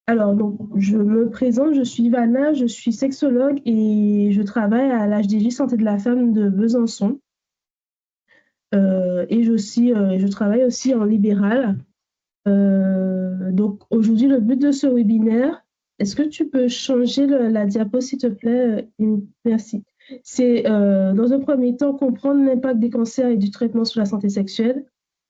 Alors, donc, je me présente, je suis Ivana, je suis sexologue et je travaille à l'HDJ Santé de la Femme de Besançon. Je travaille aussi en libéral. Donc, aujourd'hui, le but de ce webinaire, est-ce que tu peux changer la diapo, s'il te plaît? Merci. C'est, dans un premier temps, comprendre l'impact des cancers et du traitement sur la santé sexuelle,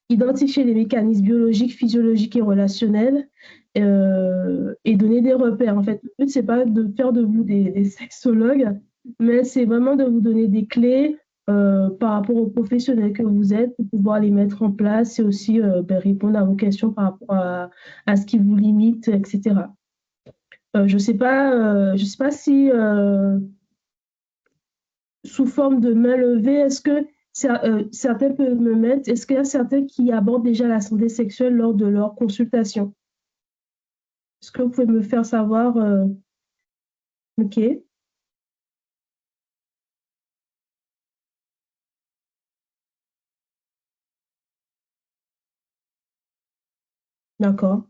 identifier les mécanismes biologiques, physiologiques et relationnels, et donner des repères. En fait, le but, c'est pas de faire de vous des sexologues, mais c'est vraiment de vous donner des clés par rapport aux professionnels que vous êtes pour pouvoir les mettre en place et aussi répondre à vos questions par rapport à ce qui vous limite, etc. Je sais pas si sous forme de main levée, est-ce que certains peuvent me mettre, est-ce qu'il y a certains qui abordent déjà la santé sexuelle lors de leur consultation? Est-ce que vous pouvez me faire savoir? Ok, d'accord.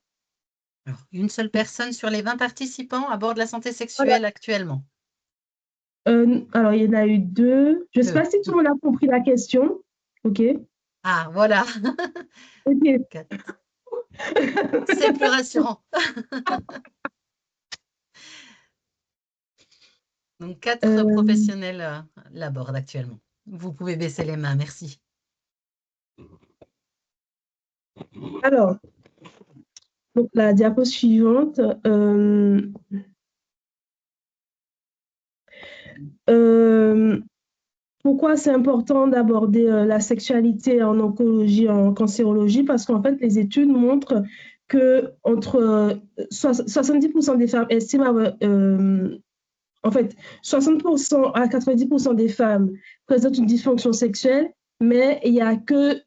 Alors, une seule personne sur les 20 participants aborde la santé Voilà. sexuelle actuellement. Alors, il y en a eu deux. Je ne sais Deux. pas si tout le monde a compris la question. Ok. Ah, voilà. Ok. Quatre. C'est plus rassurant. Donc, quatre Euh, professionnels l'abordent actuellement. Vous pouvez baisser les mains, merci. alors, donc la diapo suivante. Euh, Pourquoi c'est important d'aborder la sexualité en oncologie, en cancérologie? Parce qu'en fait, les études montrent que entre 70% des femmes estiment avoir, en fait, 60% à 90% des femmes présentent une dysfonction sexuelle, mais il y a que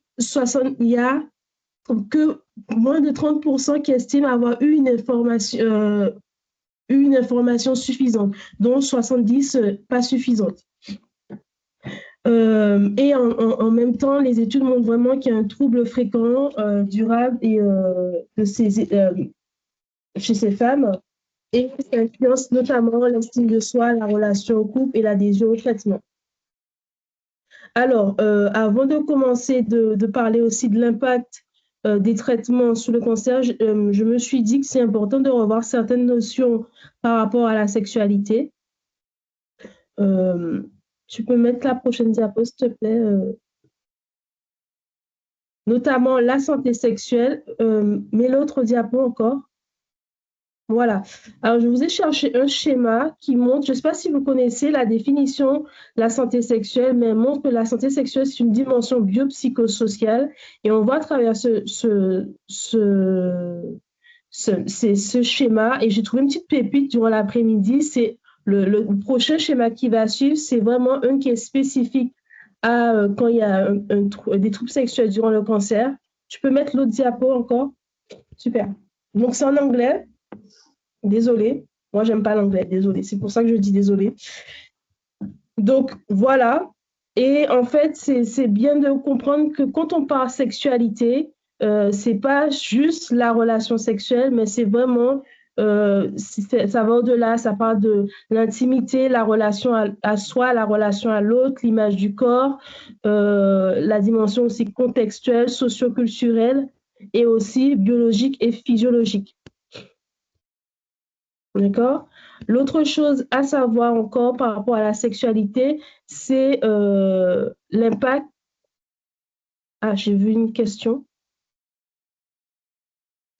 moins de 30% qui estiment avoir eu une information suffisante, dont 70 pas suffisante. En même temps, les études montrent vraiment qu'il y a un trouble fréquent, durable chez ces femmes et ça influence notamment l'estime de soi, la relation au couple et l'adhésion au traitement. Alors, avant de commencer de parler aussi de l'impact des traitements sur le cancer, je me suis dit que c'est important de revoir certaines notions par rapport à la sexualité. Euh, Tu peux mettre la prochaine diapo, s'il te plaît, notamment la santé sexuelle. Mets l'autre diapo encore. Voilà. Alors, je vous ai cherché un schéma qui montre, je ne sais pas si vous connaissez la définition de la santé sexuelle, mais montre que la santé sexuelle, c'est une dimension biopsychosociale. Et on voit à travers ce schéma, et j'ai trouvé une petite pépite durant l'après-midi, c'est le prochain schéma qui va suivre, c'est vraiment un qui est spécifique à quand il y a des troubles sexuels durant le cancer. Tu peux mettre l'autre diapo encore? Super. Donc, c'est en anglais. Désolée. Moi, j'aime pas l'anglais. Désolée. C'est pour ça que je dis désolée. Donc, voilà. Et en fait, c'est bien de comprendre que quand on parle sexualité, c'est pas juste la relation sexuelle, mais c'est vraiment, ça va au-delà, ça parle de l'intimité, la relation à soi, la relation à l'autre, l'image du corps, la dimension aussi contextuelle, socioculturelle et aussi biologique et physiologique. D'accord? L'autre chose à savoir encore par rapport à la sexualité, c'est l'impact. Ah, j'ai vu une question.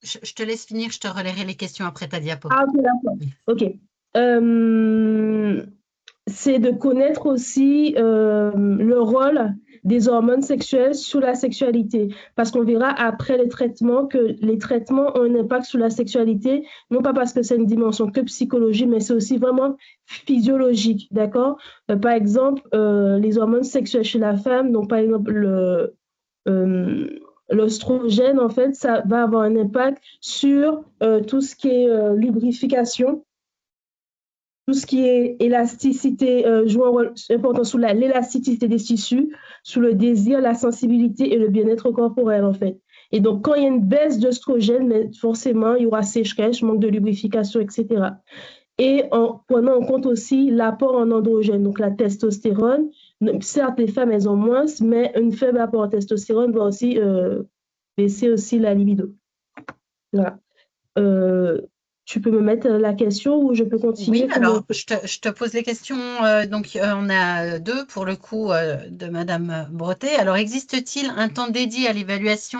Je te laisse finir, je te relayerai les questions après ta diapo. Ah, ok, d'accord. Ok. Euh, c'est de connaître aussi le rôle des hormones sexuelles sur la sexualité. Parce qu'on verra après les traitements que les traitements ont un impact sur la sexualité, non pas parce que c'est une dimension que psychologie, mais c'est aussi vraiment physiologique, d'accord? Par exemple, les hormones sexuelles chez la femme, donc par exemple euh, l'oestrogène, en fait, ça va avoir un impact sur tout ce qui est lubrification, tout ce qui est élasticité, joue un rôle important sur l'élasticité des tissus, sur le désir, la sensibilité et le bien-être corporel, en fait. Et donc, quand il y a une baisse d'œstrogène, mais forcément, il y aura sécheresse, manque de lubrification, etc. Et en prenant en compte aussi l'apport en androgène, donc la testostérone. Certes, les femmes, elles ont moins, mais un faible apport en testostérone va aussi baisser aussi la libido. Voilà. Tu peux me mettre la question ou je peux continuer? Oui, alors je te pose les questions. Donc, on a deux pour le coup de Madame Bretet. Alors, existe-t-il un temps dédié à l'évaluation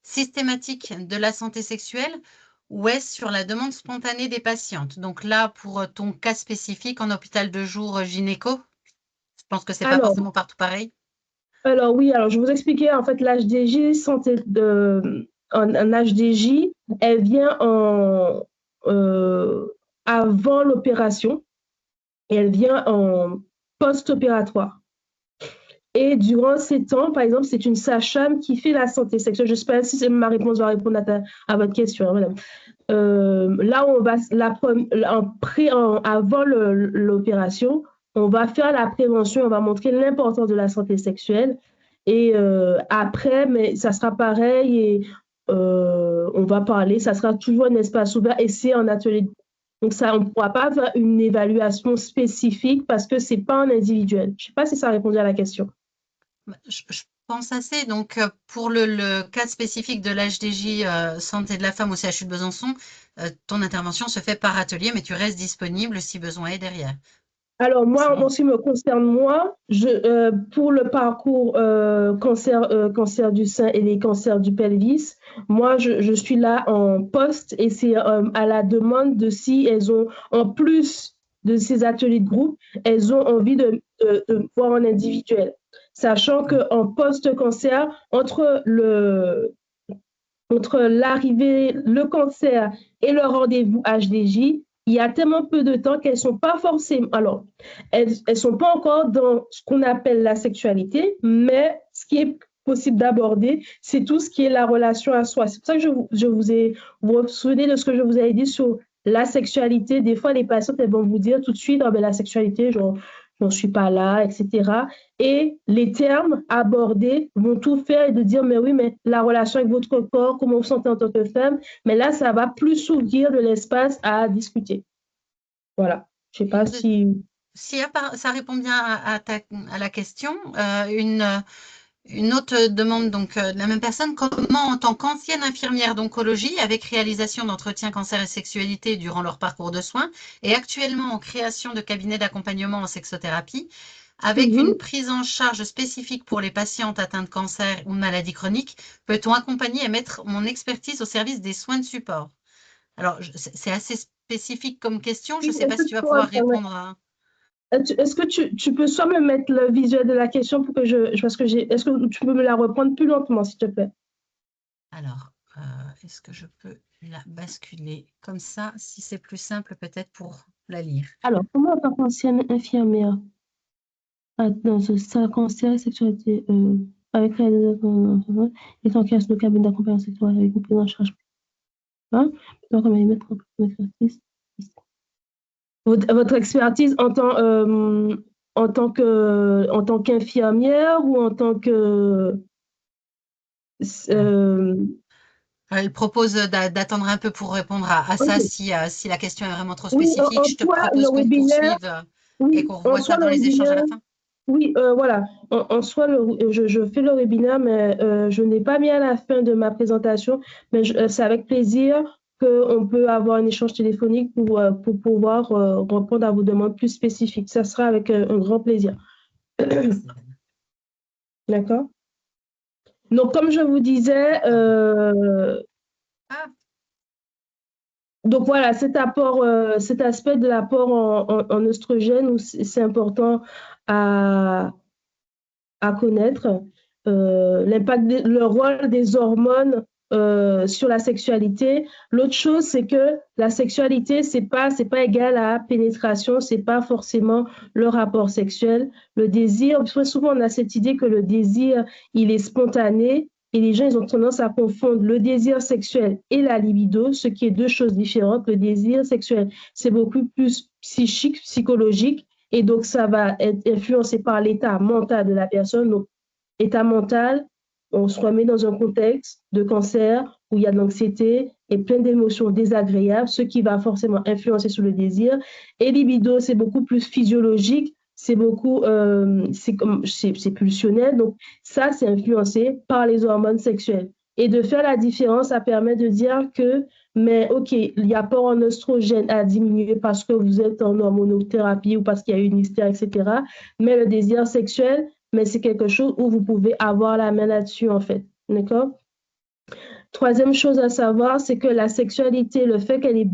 systématique de la santé sexuelle ou est-ce sur la demande spontanée des patientes? Donc là, pour ton cas spécifique en hôpital de jour gynéco, je pense que c'est pas Alors, forcément partout pareil. alors oui, alors je vais vous expliquer en fait l'HDJ santé en HDJ, elle vient avant l'opération et elle vient en post-opératoire. Et durant ces temps, par exemple, c'est une sage-femme qui fait la santé sexuelle. Je ne sais pas si ma réponse va répondre à votre question, hein, madame. Là, on va avant l'opération, on va faire la prévention, on va montrer l'importance de la santé sexuelle. Et après, mais ça sera pareil et on va parler, ça sera toujours un espace ouvert et c'est un atelier. Donc ça, on ne pourra pas faire une évaluation spécifique parce que c'est pas un individuel. Je ne sais pas si ça répondait à la question. Je pense assez. Donc, pour le cas spécifique de l'HDJ santé de la femme au CHU de Besançon, ton intervention se fait par atelier, mais tu restes disponible si besoin est derrière. Alors moi, en ce qui me concerne, moi, pour le parcours cancer du sein et les cancers du pelvis, moi, je suis là en poste et c'est à la demande de si elles ont, en plus de ces ateliers de groupe, elles ont envie de voir en individuel. Sachant qu'en post-cancer, entre l'arrivée, le cancer et le rendez-vous HDJ, il y a tellement peu de temps qu'elles sont pas forcément. Alors, elles sont pas encore dans ce qu'on appelle la sexualité, mais ce qui est possible d'aborder, c'est tout ce qui est la relation à soi. C'est pour ça que vous vous souvenez de ce que je vous avais dit sur la sexualité. Des fois, les patientes, elles vont vous dire tout de suite, oh, ben, la sexualité, j'en suis pas là, etc. Et les termes abordés vont tout faire et de dire, mais oui, mais la relation avec votre corps, comment vous vous sentez en tant que femme, mais là, ça va plus s'ouvrir de l'espace à discuter. Voilà. Je sais pas si... Si ça répond bien à la question, une autre demande donc de la même personne, comment en tant qu'ancienne infirmière d'oncologie avec réalisation d'entretiens cancer et sexualité durant leur parcours de soins et actuellement en création de cabinets d'accompagnement en sexothérapie, avec une prise en charge spécifique pour les patientes atteintes de cancer ou de maladies chroniques, peut-on accompagner et mettre mon expertise au service des soins de support? Alors, c'est assez spécifique comme question, je ne sais pas si tu vas pouvoir répondre à... Est-ce que tu peux soit me mettre le visuel de la question pour que parce que est-ce que tu peux me la reprendre plus lentement, s'il te plaît? Alors, est-ce que je peux la basculer comme ça, si c'est plus simple peut-être pour la lire? Alors, comment en tant qu'ancienne infirmière dans ce cancer et sexualité avec la et tant qu'il y a le cabinet d'accompagnement sexuel avec une prise en charge, hein, donc on va y mettre votre expertise. Votre expertise en tant qu'infirmière ou en tant que Elle propose d'attendre un peu pour répondre à ça, okay. si la question est vraiment trop Oui, spécifique. en Je te soi, le propose qu'on webinaire, poursuive et oui, qu'on en revoie soi, ça le dans les échanges à webinaire, la fin. oui, voilà. En soi, je fais le webinaire, mais je n'ai pas mis à la fin de ma présentation, mais c'est avec plaisir qu'on peut avoir un échange téléphonique pour pouvoir répondre à vos demandes plus spécifiques. Ça sera avec un grand plaisir. D'accord? Donc, comme je vous disais, donc voilà, cet aspect de l'apport en oestrogène, c'est important à connaître l'impact, le rôle des hormones sur la sexualité. L'autre chose, c'est que la sexualité, c'est pas égal à pénétration, c'est pas forcément le rapport sexuel. Le désir, souvent on a cette idée que le désir, il est spontané. Et les gens, ils ont tendance à confondre le désir sexuel et la libido, ce qui est deux choses différentes. Le désir sexuel, c'est beaucoup plus psychique, psychologique, et donc ça va être influencé par l'état mental de la personne. Donc, état mental on se remet dans un contexte de cancer où il y a de l'anxiété et plein d'émotions désagréables, ce qui va forcément influencer sur le désir. Et libido, c'est beaucoup plus physiologique, c'est beaucoup, c'est pulsionnel. Donc, ça, c'est influencé par les hormones sexuelles. Et de faire la différence, ça permet de dire que, mais OK, l'apport en oestrogène a diminué parce que vous êtes en hormonothérapie ou parce qu'il y a eu une hystère, etc. Mais le désir sexuel, mais c'est quelque chose où vous pouvez avoir la main là-dessus, en fait. D'accord? Troisième chose à savoir, c'est que la sexualité, le fait qu'elle est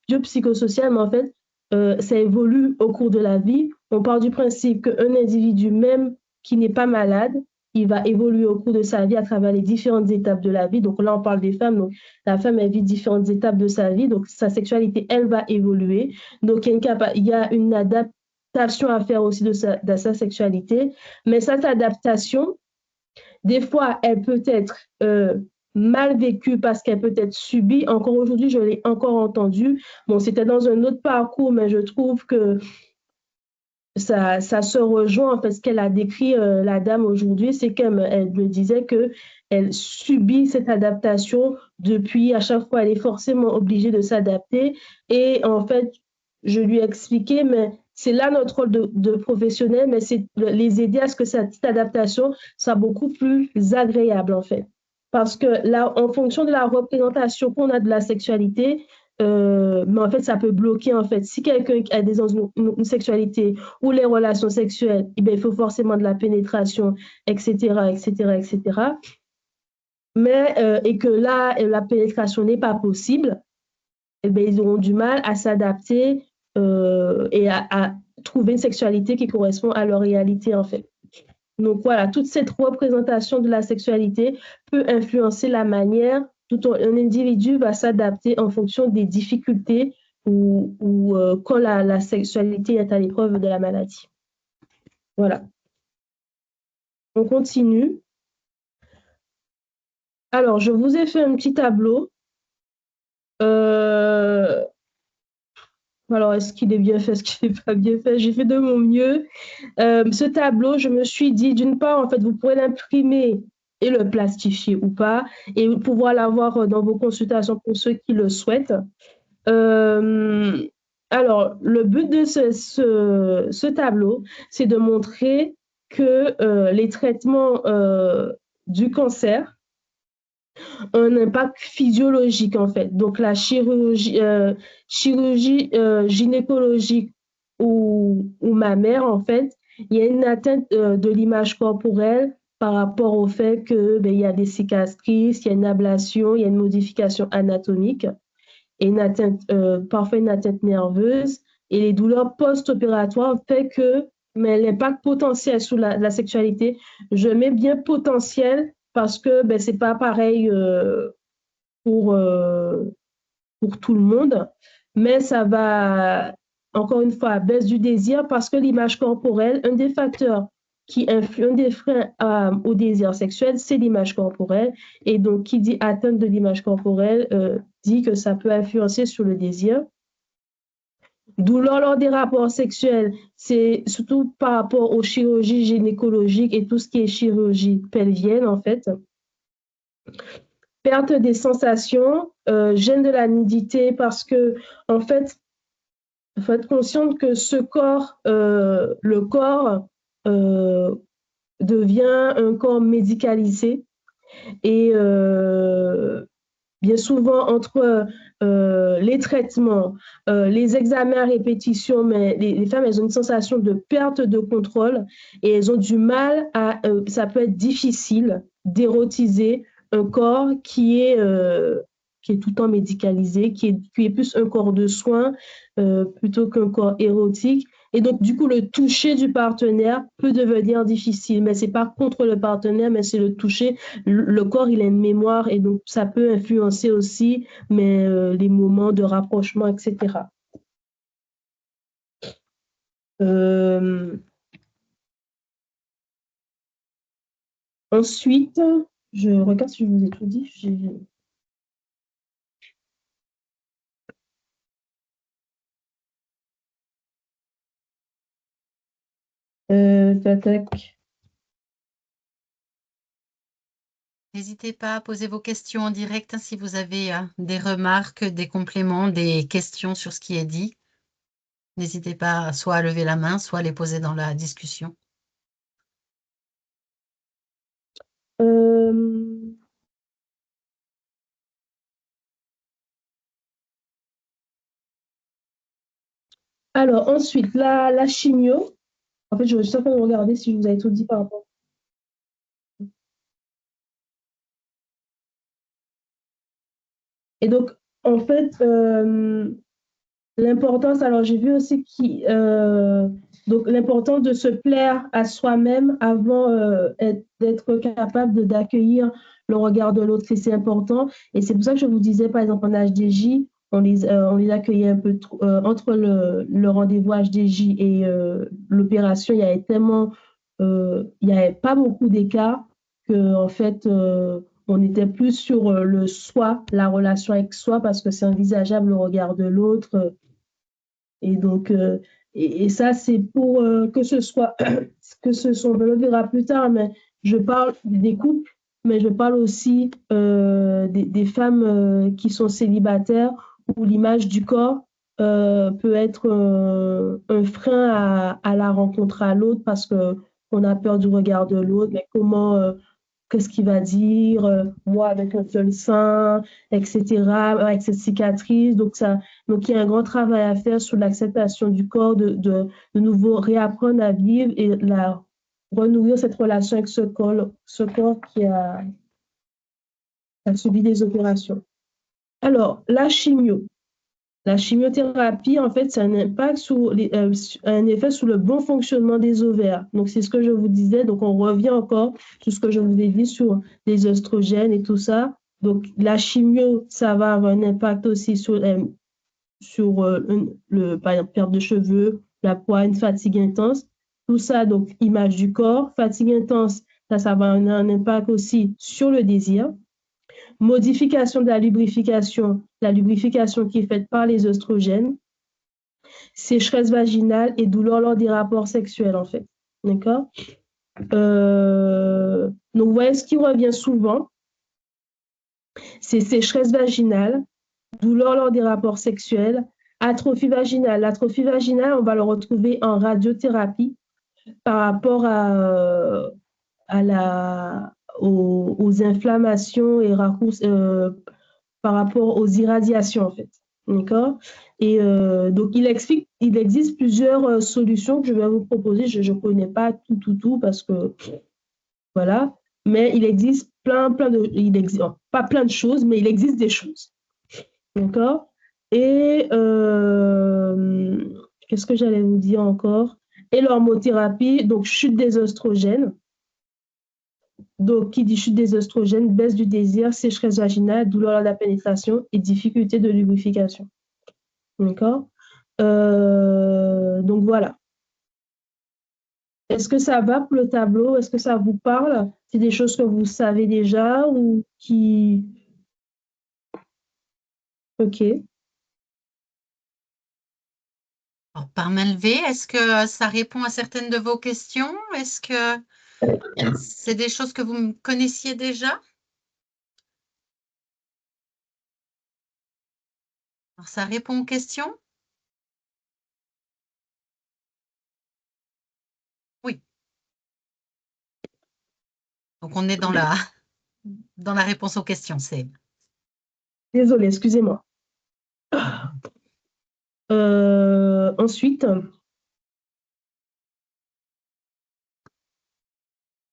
biopsychosociale, mais en fait, ça évolue au cours de la vie. On part du principe qu'un individu, même qui n'est pas malade, il va évoluer au cours de sa vie à travers les différentes étapes de la vie. Donc là, on parle des femmes. Donc la femme, elle vit différentes étapes de sa vie. Donc sa sexualité, elle va évoluer. Donc il y a une adaptation à faire aussi de sa sexualité. Mais cette adaptation, des fois, elle peut être mal vécue parce qu'elle peut être subie. Encore aujourd'hui, je l'ai encore entendu. Bon, c'était dans un autre parcours, mais je trouve que ça se rejoint. En fait, ce qu'elle a décrit, la dame aujourd'hui, c'est qu'elle elle me disait qu'elle subit cette adaptation depuis, à chaque fois, elle est forcément obligée de s'adapter. Et en fait, je lui ai expliqué, mais c'est là notre rôle de professionnel, mais c'est les aider à ce que cette adaptation soit beaucoup plus agréable, en fait. Parce que là, en fonction de la représentation qu'on a de la sexualité, mais en fait, ça peut bloquer, en fait. Si quelqu'un a une sexualité ou les relations sexuelles, eh bien, il faut forcément de la pénétration, etc., etc., etc. Mais, et que là, la pénétration n'est pas possible, eh bien, ils auront du mal à s'adapter et à trouver une sexualité qui correspond à leur réalité, en fait. Donc voilà, toute cette représentation de la sexualité peut influencer la manière dont un individu va s'adapter en fonction des difficultés ou quand la sexualité est à l'épreuve de la maladie. Voilà. On continue. Alors, je vous ai fait un petit tableau. Alors, est-ce qu'il est bien fait, est-ce qu'il n'est pas bien fait? J'ai fait de mon mieux. Ce tableau, je me suis dit, d'une part, en fait, vous pourrez l'imprimer et le plastifier ou pas, et pouvoir l'avoir dans vos consultations pour ceux qui le souhaitent. Alors, le but de ce tableau, c'est de montrer que les traitements du cancer ont un impact physiologique, en fait. Donc, la chirurgie gynécologique ou mammaire, en fait, il y a une atteinte de l'image corporelle par rapport au fait que il y a des cicatrices, il y a une ablation, il y a une modification anatomique et parfois une atteinte nerveuse. Et les douleurs post-opératoires fait que mais l'impact potentiel sur la sexualité, je mets bien potentiel parce que c'est pas pareil pour, euh, pour tout le monde, mais ça va, encore une fois, baisse du désir parce que l'image corporelle, un des facteurs qui influe, un des freins au désir sexuel, c'est l'image corporelle. Et donc, qui dit atteinte de l'image corporelle dit que ça peut influencer sur le désir. Douleur lors des rapports sexuels, c'est surtout par rapport aux chirurgies gynécologiques et tout ce qui est chirurgie pelvienne, en fait. Perte des sensations, gêne de la nudité parce que, en fait, il faut être consciente que ce corps, le corps devient un corps médicalisé et bien souvent entre les traitements, les examens à répétition, mais les femmes, elles ont une sensation de perte de contrôle et elles ont du mal ça peut être difficile d'érotiser un corps qui est tout le temps médicalisé, qui est plus un corps de soins plutôt qu'un corps érotique. Et donc, du coup, le toucher du partenaire peut devenir difficile, mais c'est pas contre le partenaire, mais c'est le toucher. Le corps, il a une mémoire et donc ça peut influencer aussi mais, les moments de rapprochement, etc. Ensuite, je regarde si je vous ai tout dit. Tac, tac. N'hésitez pas à poser vos questions en direct hein, si vous avez des remarques, des compléments, des questions sur ce qui est dit. N'hésitez pas soit à lever la main, soit à les poser dans la discussion. Alors, ensuite, la chimio. En fait, je suis en train de regarder si je vous avais tout dit par rapport. Et donc, en fait, l'importance, alors j'ai vu aussi donc l'importance de se plaire à soi-même avant d'être capable d'accueillir le regard de l'autre, c'est important. Et c'est pour ça que je vous disais, par exemple, en HDJ, on les accueillait un peu entre le rendez-vous HDJ et l'opération, il y avait pas beaucoup d'écart que, en fait, on était plus sur le soi, la relation avec soi, parce que c'est envisageable le regard de l'autre. Et donc, et ça, c'est pour que ce soit, on le verra plus tard, mais je parle des couples, mais je parle aussi des femmes qui sont célibataires où l'image du corps peut être un frein à la rencontre à l'autre parce qu'on a peur du regard de l'autre, mais qu'est-ce qu'il va dire, moi avec un seul sein, etc., avec cette cicatrice. Donc, il y a un grand travail à faire sur l'acceptation du corps, de nouveau réapprendre à vivre et renouer cette relation avec ce corps qui a subi des opérations. Alors, la chimio. La chimiothérapie, en fait, c'est un impact un effet sur le bon fonctionnement des ovaires. Donc, c'est ce que je vous disais. Donc, on revient encore sur ce que je vous ai dit sur les oestrogènes et tout ça. Donc, la chimio, ça va avoir un impact aussi sur par exemple, perte de cheveux, la poigne, fatigue intense. Tout ça, donc, image du corps. Fatigue intense, ça va avoir un impact aussi sur le désir. Modification de la lubrification qui est faite par les oestrogènes, sécheresse vaginale et douleur lors des rapports sexuels, en fait. D'accord? Donc, vous voyez, ce qui revient souvent, c'est sécheresse vaginale, douleur lors des rapports sexuels, atrophie vaginale. L'atrophie vaginale, on va le retrouver en radiothérapie par rapport aux inflammations et par rapport aux irradiations, en fait. D'accord? Et donc, il existe plusieurs solutions que je vais vous proposer. Je ne connais pas tout parce que, voilà. Mais il existe pas plein de choses, mais il existe des choses. D'accord? Et qu'est-ce que j'allais vous dire encore? Et l'hormothérapie, donc chute des oestrogènes. Donc, qui dit chute des oestrogènes, baisse du désir, sécheresse vaginale, douleur lors de la pénétration et difficulté de lubrification. D'accord? Donc, voilà. Est-ce que ça va pour le tableau? Est-ce que ça vous parle? C'est des choses que vous savez déjà ou qui... OK. Alors, par main levée, est-ce que ça répond à certaines de vos questions? Est-ce que c'est des choses que vous connaissiez déjà? Alors, ça répond aux questions? Oui. Donc, on est dans la réponse aux questions. Désolée, excusez-moi. Ensuite,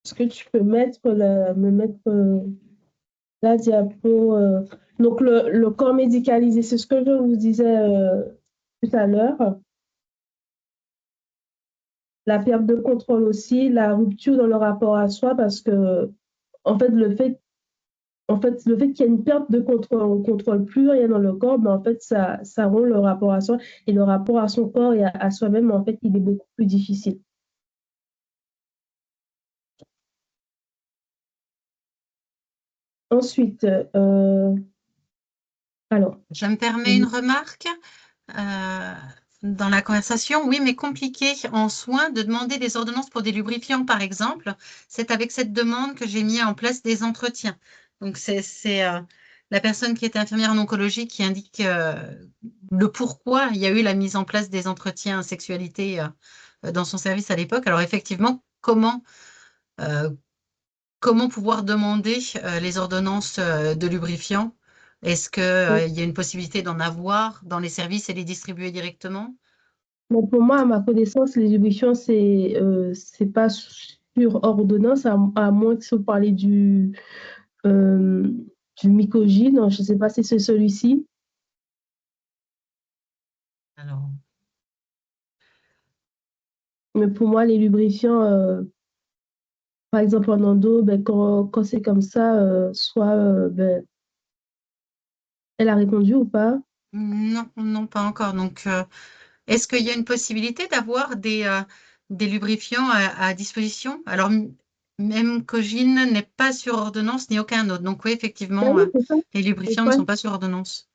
est-ce que tu peux me mettre la diapo donc, le corps médicalisé, c'est ce que je vous disais tout à l'heure. La perte de contrôle aussi, la rupture dans le rapport à soi, parce que, en fait, le fait qu'il y ait une perte de contrôle, on ne contrôle plus rien dans le corps, mais en fait, ça rend le rapport à soi et le rapport à son corps et à soi-même, en fait, il est beaucoup plus difficile. Ensuite, alors. Je me permets une remarque dans la conversation. Oui, mais compliqué en soins de demander des ordonnances pour des lubrifiants, par exemple. C'est avec cette demande que j'ai mis en place des entretiens. Donc, c'est la personne qui était infirmière en oncologie qui indique le pourquoi il y a eu la mise en place des entretiens sexualité dans son service à l'époque. Alors, effectivement, euh, comment pouvoir demander les ordonnances de lubrifiants? Est-ce qu'il y a une possibilité d'en avoir dans les services et les distribuer directement? Mais pour moi, à ma connaissance, les lubrifiants, c'est pas sur ordonnance, à moins que vous parlez euh, du Mycogène. Je ne sais pas si c'est celui-ci. Alors, Mais pour moi, les lubrifiants, par exemple en endo, ben, quand c'est comme ça, soit ben, elle a répondu ou pas. non, non, pas encore. Donc, est-ce qu'il y a une possibilité d'avoir des lubrifiants à disposition? Alors, même Cogine n'est pas sur ordonnance ni aucun autre. Donc, oui, Ben effectivement, oui, c'est ça. les lubrifiants ne Ouais. sont pas sur ordonnance.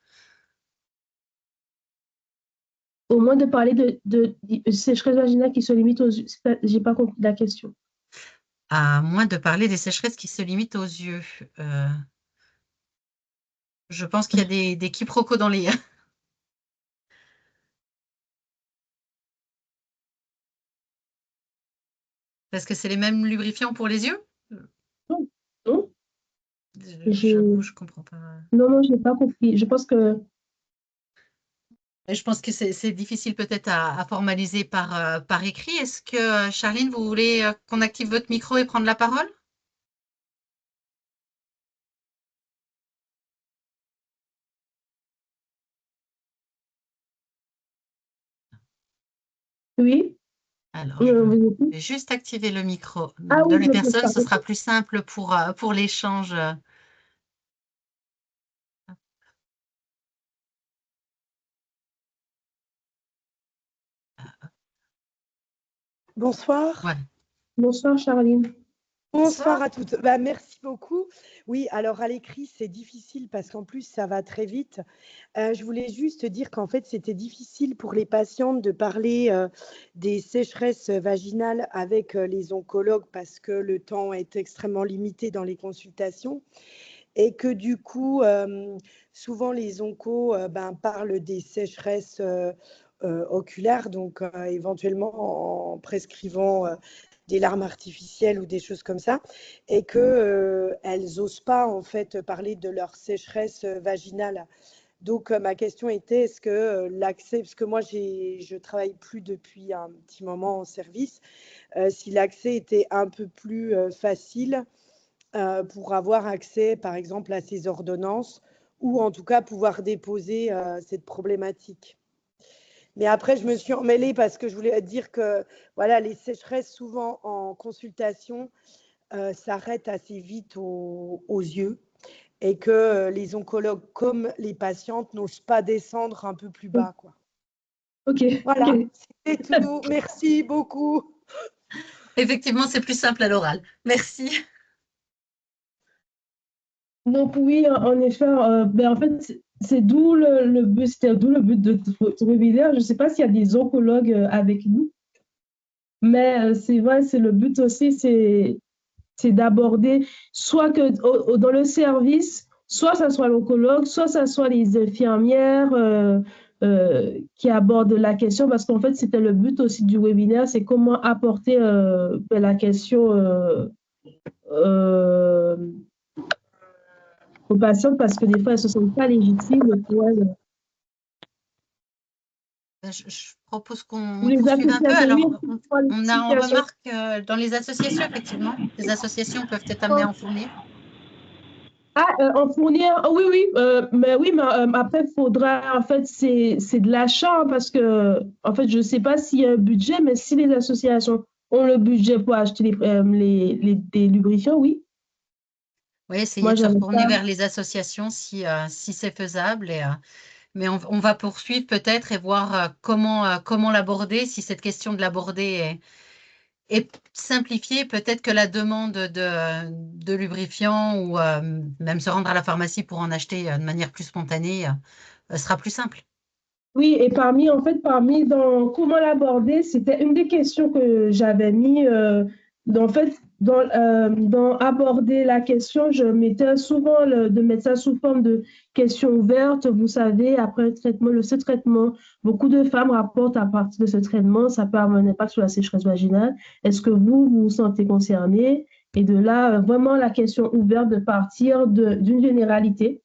Au moins de parler de sécheresse vaginale qui se limite aux yeux. J'ai pas compris la question. À moins de parler des sécheresses qui se limitent aux yeux. Je pense qu'il y a des quiproquos dans les. Parce que c'est les mêmes lubrifiants pour les yeux? Non, non, J'avoue, je comprends pas. non, j'ai pas compris. Je pense que Je pense que c'est difficile peut-être à formaliser par écrit. Est-ce que, Charline, vous voulez qu'on active votre micro et prendre la parole? oui. Alors, je Vous écoutez. vais juste activer le micro Ah de oui, la je peux personne. pas. Ce sera plus simple pour l'échange. Bonsoir. Ouais. Bonsoir, Charline. Bonsoir à toutes. Bah, merci beaucoup. Oui, alors à l'écrit, c'est difficile parce qu'en plus, ça va très vite. Je voulais juste dire qu'en fait, c'était difficile pour les patientes de parler des sécheresses vaginales avec les oncologues parce que le temps est extrêmement limité dans les consultations et que du coup, souvent les oncos parlent des sécheresses oculaires, donc éventuellement en prescrivant des larmes artificielles ou des choses comme ça, et qu'elles n'osent pas en fait parler de leur sécheresse vaginale. Donc ma question était, est-ce que l'accès, parce que moi je travaille plus depuis un petit moment en service, si l'accès était un peu plus facile pour avoir accès, par exemple, à ces ordonnances ou en tout cas pouvoir déposer cette problématique. Mais après, je me suis emmêlée parce que je voulais dire que voilà, les sécheresses, souvent en consultation, s'arrêtent assez vite aux yeux et que les oncologues comme les patientes n'osent pas descendre un peu plus bas, quoi. Ok. Voilà, c'est tout. Merci beaucoup. Effectivement, c'est plus simple à l'oral. Merci. Donc oui, en effet, ben, en fait, c'est d'où le but, c'était d'où le but de votre webinaire. Je ne sais pas s'il y a des oncologues avec nous, mais c'est vrai, c'est le but aussi, c'est d'aborder soit que dans le service, soit ça soit l'oncologue, soit ça soit les infirmières qui abordent la question, parce qu'en fait, c'était le but aussi du webinaire, c'est comment apporter ben, la question euh, aux patientes, parce que des fois, elles ne se sentent pas légitimes pour elles. Je propose qu'on Les poursuive un peu. associations, oui, Alors, on les associations. remarque dans les associations, effectivement, les associations peuvent être amenées à en fournir. Ah, en fournir, oui, oui, mais après, il faudra, en fait, c'est de l'achat, hein, parce que, en fait, je ne sais pas s'il y a un budget, mais si les associations ont le budget pour acheter des lubrifiants, oui. Oui, essayer Moi, de se j'avais retourner pas. vers les associations si c'est faisable. Mais on va poursuivre peut-être et voir comment l'aborder, si cette question de l'aborder est simplifiée. Peut-être que la demande de lubrifiant ou même se rendre à la pharmacie pour en acheter de manière plus spontanée sera plus simple. Oui, et parmi dans comment l'aborder, c'était une des questions que j'avais mis. En fait, dans aborder la question, je mettais souvent de mettre ça sous forme de questions ouvertes. Vous savez, après ce traitement, beaucoup de femmes rapportent à partir de ce traitement, ça peut avoir un impact sur la sécheresse vaginale. Est-ce que vous vous sentez concerné? Et de là, vraiment la question ouverte de partir d'une généralité.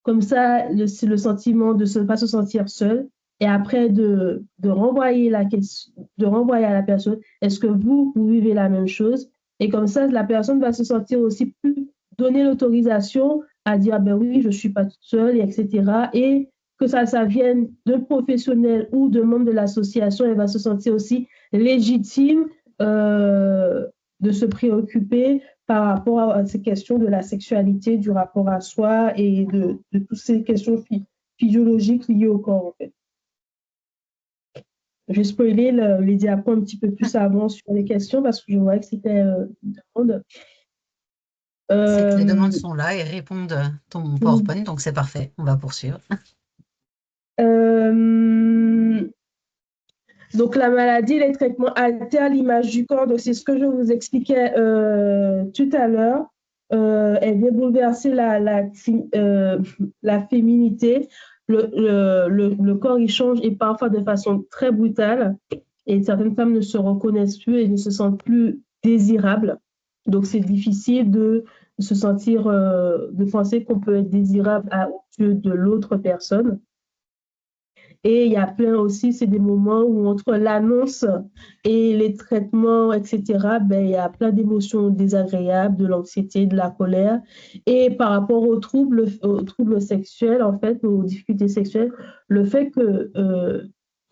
Comme ça, c'est le sentiment de ne pas se sentir seul. Et après, de renvoyer la question, de renvoyer à la personne, est-ce que vous vivez la même chose? Et comme ça, la personne va se sentir aussi plus donner l'autorisation à dire, ben oui, je ne suis pas toute seule, etc. Et que ça vienne d'un professionnel ou de membre de l'association, elle va se sentir aussi légitime de se préoccuper par rapport à ces questions de la sexualité, du rapport à soi et de toutes ces questions physiologiques liées au corps, en fait. J'ai spoilé les diapos un petit peu plus avant sur les questions parce que je voyais que c'était une demande. C'est que les demandes sont là et répondent ton PowerPoint, donc c'est parfait. On va poursuivre. Donc, la maladie, les traitements altèrent l'image du corps. Donc, c'est ce que je vous expliquais tout à l'heure. Elle vient bouleverser la féminité. Le corps, il change et parfois de façon très brutale. Et certaines femmes ne se reconnaissent plus et ne se sentent plus désirables. Donc, c'est difficile de se sentir, de penser qu'on peut être désirable aux yeux de l'autre personne. Et il y a plein aussi, c'est des moments où entre l'annonce et les traitements, etc., ben, il y a plein d'émotions désagréables, de l'anxiété, de la colère. Et par rapport aux troubles sexuels, en fait, aux difficultés sexuelles, le fait que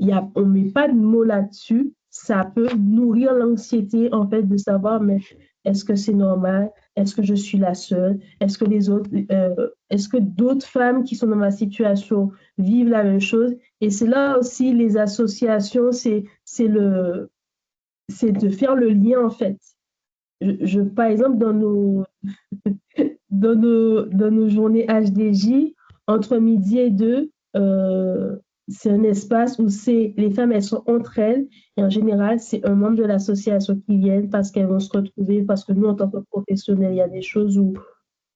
on ne met pas de mots là-dessus, ça peut nourrir l'anxiété, en fait, de savoir, mais est-ce que c'est normal? Est-ce que je suis la seule? Est-ce que d'autres femmes qui sont dans ma situation vivent la même chose? Et c'est là aussi les associations, c'est de faire le lien, en fait. Par exemple, dans nos journées HDJ, entre midi et 2, c'est un espace où les femmes, elles sont entre elles. Et en général, c'est un membre de l'association qui vient parce qu'elles vont se retrouver, parce que nous, en tant que professionnels, il y a des choses où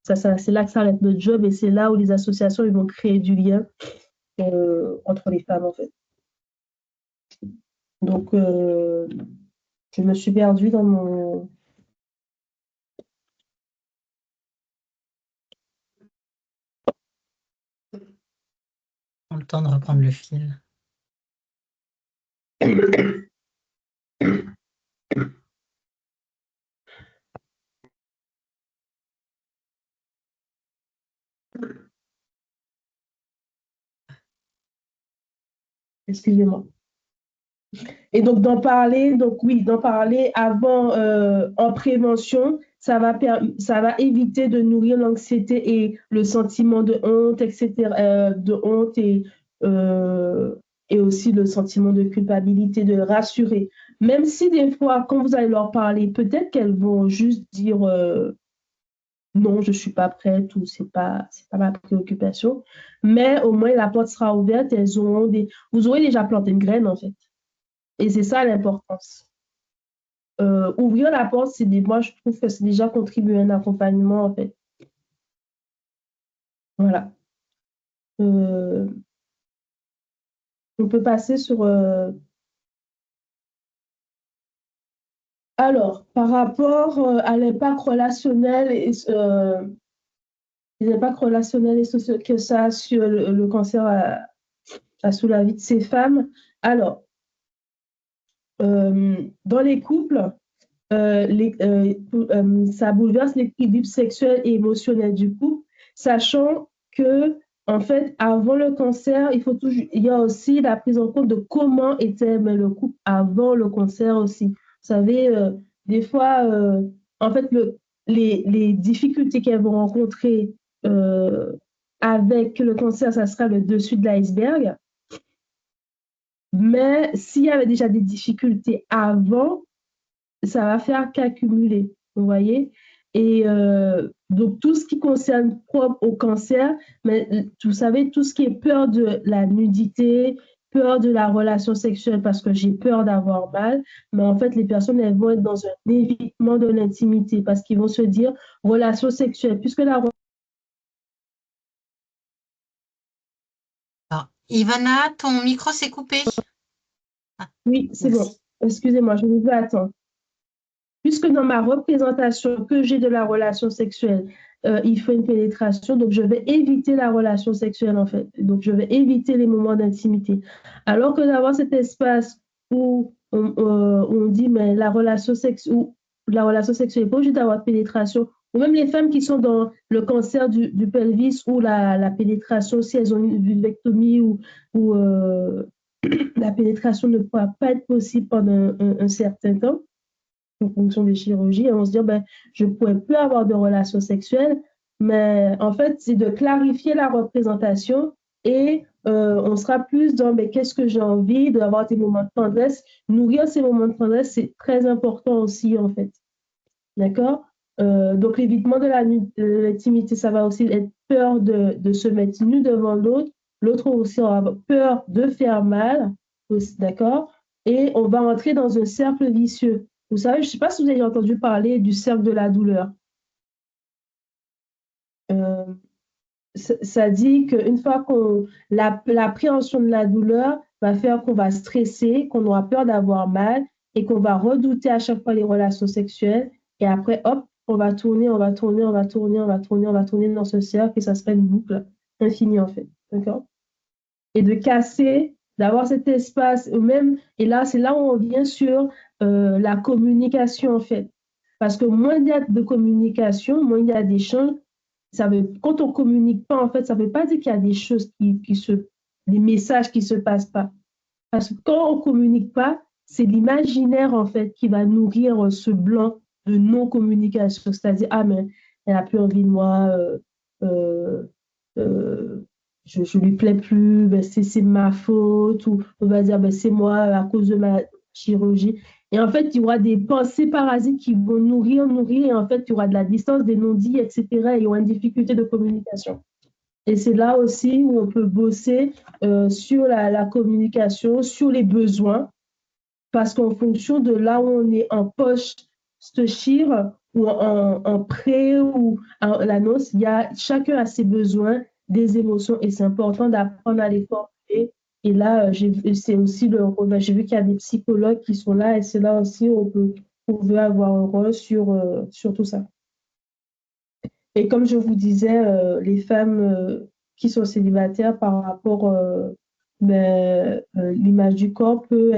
c'est là que s'arrête notre job et c'est là où les associations, ils vont créer du lien entre les femmes, en fait. Donc, je me suis perdue dans mon... On a le temps de reprendre le fil. Excusez-moi. Et donc, d'en parler avant en prévention, ça va éviter de nourrir l'anxiété et le sentiment de honte, etc., de honte et aussi le sentiment de culpabilité, de rassurer. Même si des fois, quand vous allez leur parler, peut-être qu'elles vont juste dire non, je ne suis pas prête ou c'est pas ma préoccupation. Mais au moins, la porte sera ouverte, vous aurez déjà planté une graine, en fait. Et c'est ça l'importance. Ouvrir la porte, moi, je trouve que c'est déjà contribuer à un accompagnement, en fait. Voilà. On peut passer sur... Alors, par rapport à l'impact relationnel et les impacts relationnels et sociaux que ça a sur le cancer sous la vie de ces femmes. Alors, dans les couples, ça bouleverse l'équilibre sexuel et émotionnel du couple, sachant que, en fait, avant le cancer, il y a aussi la prise en compte de comment était le couple avant le cancer aussi. Vous savez, des fois, en fait, les difficultés qu'elles vont rencontrer avec le cancer, ça sera le dessus de l'iceberg. Mais s'il y avait déjà des difficultés avant, ça va faire qu'accumuler, vous voyez. Et donc, tout ce qui concerne propre au cancer, mais vous savez, tout ce qui est peur de la nudité, peur de la relation sexuelle parce que j'ai peur d'avoir mal, mais en fait, les personnes, elles vont être dans un évitement de l'intimité parce qu'ils vont se dire relation sexuelle, puisque Alors, Ivana, ton micro s'est coupé. Ah, oui, c'est bon. merci. Excusez-moi, je vais attendre. Puisque dans ma représentation que j'ai de la relation sexuelle, il faut une pénétration, donc je vais éviter la relation sexuelle en fait. Donc je vais éviter les moments d'intimité. Alors que d'avoir cet espace où on dit mais la relation sexuelle n'est pas obligée d'avoir de pénétration, ou même les femmes qui sont dans le cancer du pelvis ou la pénétration, si elles ont une vulvectomie ou la pénétration ne pourra pas être possible pendant un certain temps en fonction des chirurgies, et on se dit, ben, je ne pourrais plus avoir de relations sexuelles, mais en fait, c'est de clarifier la représentation et on sera plus dans ben, qu'est-ce que j'ai envie, d'avoir des moments de tendresse. Nourrir ces moments de tendresse, c'est très important aussi, en fait. D'accord? Donc, l'évitement de l'intimité, ça va aussi être peur de se mettre nu devant l'autre. L'autre aussi aura peur de faire mal, d'accord? Et on va entrer dans un cercle vicieux. Vous savez, je ne sais pas si vous avez entendu parler du cercle de la douleur. Euh, ça dit qu'une fois l'appréhension de la douleur va faire qu'on va stresser, qu'on aura peur d'avoir mal et qu'on va redouter à chaque fois les relations sexuelles. Et après, hop, on va tourner, on va tourner, on va tourner, on va tourner, on va tourner dans ce cercle et ça serait une boucle infinie en fait. D'accord? Et de casser, d'avoir cet espace, ou même, et là, c'est là où on vient sur la communication en fait. Parce que moins il y a de communication, moins il y a d'échanges, quand on communique pas, en fait, ça ne veut pas dire qu'il y a des choses des messages qui se passent pas. Parce que quand on communique pas, c'est l'imaginaire, en fait, qui va nourrir ce blanc de non-communication. C'est-à-dire, ah, mais elle n'a plus envie de moi, euh, euh, je lui plais plus, ben, c'est ma faute, ou on va dire, ben, c'est moi à cause de ma chirurgie. Et en fait, il y aura des pensées parasites qui vont nourrir, et en fait, il y aura de la distance, des non-dits, etc. Et il y aura une difficulté de communication. Et c'est là aussi où on peut bosser sur la communication, sur les besoins, parce qu'en fonction de là où on est en poche, chire ou en pré ou en l'annonce, chacun a ses besoins, des émotions, et c'est important d'apprendre à les formuler. Et là, c'est aussi j'ai vu qu'il y a des psychologues qui sont là, et c'est là aussi où on veut avoir un rôle sur tout ça. Et comme je vous disais, les femmes qui sont célibataires par rapport l'image du corps peut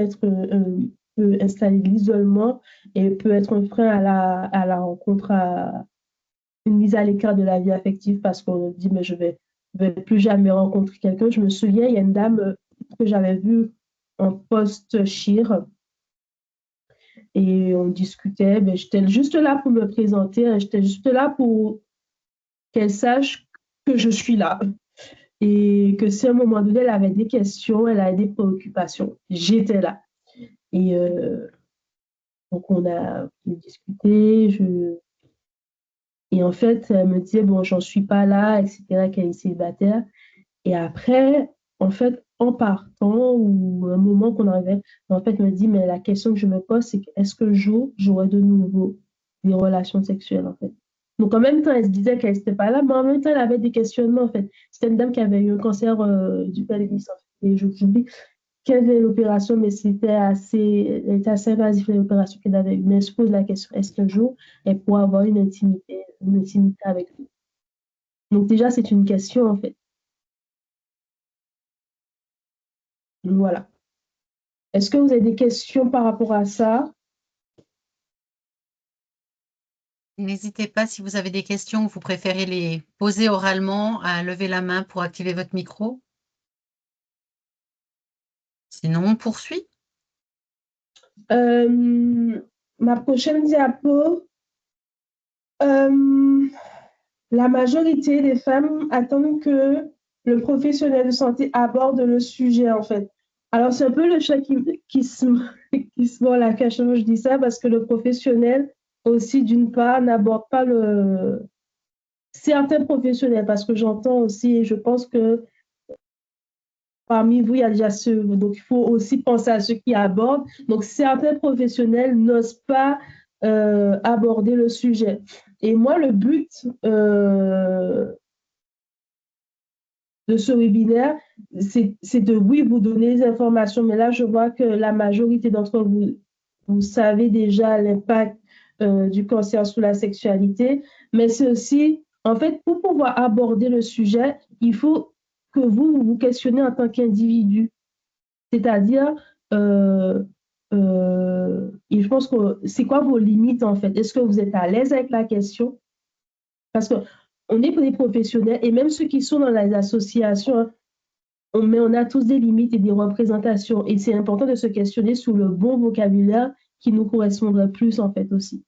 installer l'isolement et peut être un frein à la rencontre, à une mise à l'écart de la vie affective parce qu'on dit mais je vais plus jamais rencontrer quelqu'un. Je me souviens, il y a une dame que j'avais vue en post-chir et on discutait. Ben, j'étais juste là pour me présenter, hein, j'étais juste là pour qu'elle sache que je suis là et que si à un moment donné elle avait des questions, elle avait des préoccupations, j'étais là. Et donc on a discuté, et en fait elle me disait bon j'en suis pas là, etc., qu'elle est célibataire. Et après, en fait, en partant ou un moment qu'on arrivait, en fait elle me dit mais la question que je me pose c'est est-ce que j'aurai de nouveau des relations sexuelles en fait. Donc, en même temps, elle se disait qu'elle n'était pas là, mais en même temps, elle avait des questionnements, en fait. C'était une dame qui avait eu un cancer du pelvis, en fait. Et j'oublie quelle est l'opération, mais elle était assez invasive, l'opération qu'elle avait eue. Mais elle se pose la question, est-ce qu'un jour, elle pourra avoir une intimité avec lui? Donc, déjà, c'est une question, en fait. Donc, voilà. Est-ce que vous avez des questions par rapport à ça? N'hésitez pas, si vous avez des questions, vous préférez les poser oralement, à lever la main pour activer votre micro. Sinon, on poursuit. Ma prochaine diapo, la majorité des femmes attendent que le professionnel de santé aborde le sujet, en fait. Alors, c'est un peu le chat qui se mord la queue. Je dis ça parce que le professionnel, aussi, d'une part, n'aborde pas certains professionnels, parce que j'entends aussi, et je pense que parmi vous, il y a déjà ceux, donc il faut aussi penser à ceux qui abordent. Donc, certains professionnels n'osent pas aborder le sujet. Et moi, le but de ce webinaire, c'est de, oui, vous donner des informations, mais là, je vois que la majorité d'entre vous, vous savez déjà l'impact du cancer sur la sexualité, mais c'est aussi, en fait, pour pouvoir aborder le sujet, il faut que vous vous questionnez en tant qu'individu. C'est-à-dire, et je pense que c'est quoi vos limites, en fait? Est-ce que vous êtes à l'aise avec la question? Parce qu'on est des professionnels, et même ceux qui sont dans les associations, hein, on a tous des limites et des représentations. Et c'est important de se questionner sur le bon vocabulaire qui nous correspondrait plus, en fait, aussi.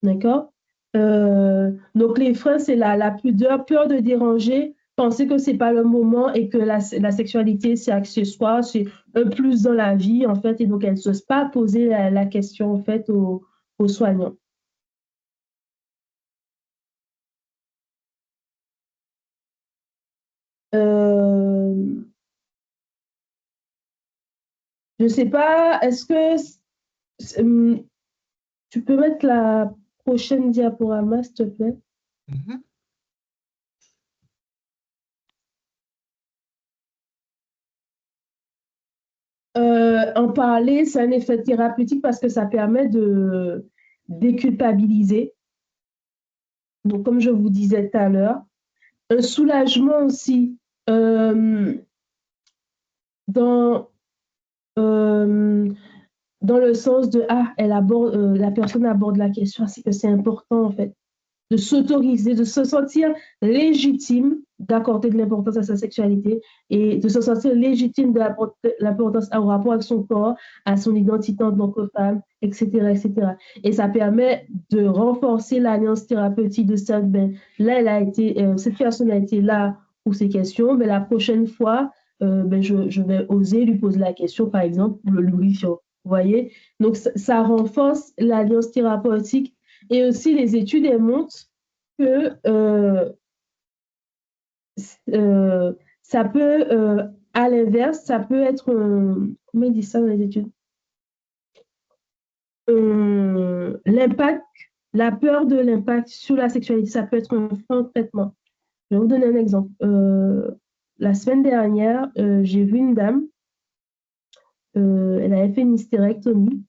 D'accord? Donc, les freins, c'est la pudeur, peur de déranger, penser que c'est pas le moment et que la sexualité, c'est accessoire, c'est un plus dans la vie, en fait. Et donc, elles n'osent pas poser la question, en fait, aux soignants. Je ne sais pas, est-ce que tu peux mettre la prochaine diaporama, s'il te plaît? En parler, c'est un effet thérapeutique parce que ça permet de déculpabiliser. Donc, comme je vous disais tout à l'heure, un soulagement aussi dans le sens de la personne aborde la question, c'est que c'est important en fait de s'autoriser, de se sentir légitime d'accorder de l'importance à sa sexualité et de se sentir légitime d'apporter l'importance au rapport avec son corps, à son identité en tant que femme, etc., etc. Et ça permet de renforcer l'alliance thérapeutique de cette, là, cette personne a été là pour ces questions, mais la prochaine fois, je vais oser lui poser la question, par exemple, pour le lubrifiant. Vous voyez? Donc, ça renforce l'alliance thérapeutique. Et aussi, les études elles montrent que ça peut, à l'inverse, ça peut être, comment ils disent ça dans les études? L'impact, la peur de l'impact sur la sexualité, ça peut être un frein de traitement. Je vais vous donner un exemple. La semaine dernière, j'ai vu une dame, elle avait fait une hystérectomie.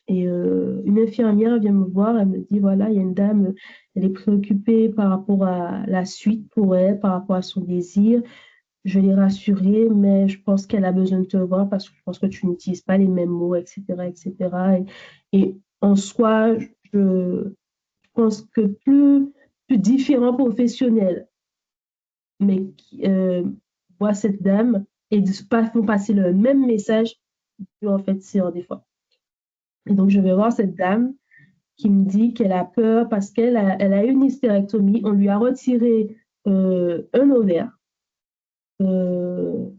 Et une infirmière vient me voir, elle me dit, voilà, il y a une dame, elle est préoccupée par rapport à la suite pour elle, par rapport à son désir. Je l'ai rassurée, mais je pense qu'elle a besoin de te voir parce que je pense que tu n'utilises pas les mêmes mots, etc., etc. Et en soi, je pense que plus différents professionnels, mais qui voient cette dame et font passer le même message, en fait, c'est des fois. Et donc, je vais voir cette dame qui me dit qu'elle a peur parce qu'elle a eu une hystérectomie. On lui a retiré un ovaire. Donc,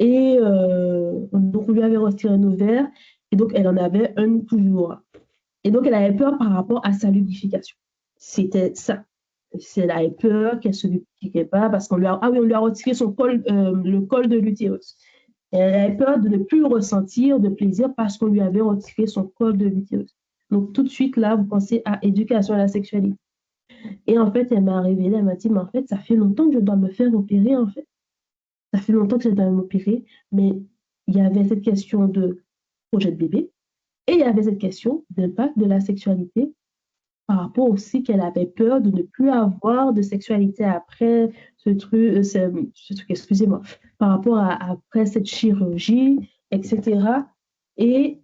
on lui avait retiré un ovaire. Et donc, elle en avait un toujours. Et donc, elle avait peur par rapport à sa lubrification. C'était ça. Elle avait peur qu'elle ne se lubrifiait pas parce qu'on lui a, on lui a retiré son col, le col de l'utérus. Elle avait peur de ne plus ressentir de plaisir parce qu'on lui avait retiré son col de l'utérus. Donc, tout de suite, là, vous pensez à éducation à la sexualité. Et en fait, elle m'a révélé, elle m'a dit, mais en fait, ça fait longtemps que je dois me faire opérer, en fait. Ça fait longtemps que je dois m'opérer, mais il y avait cette question de projet de bébé et il y avait cette question d'impact de la sexualité par rapport aussi qu'elle avait peur de ne plus avoir de sexualité après ce truc, excusez-moi, par rapport après cette chirurgie, etc. Et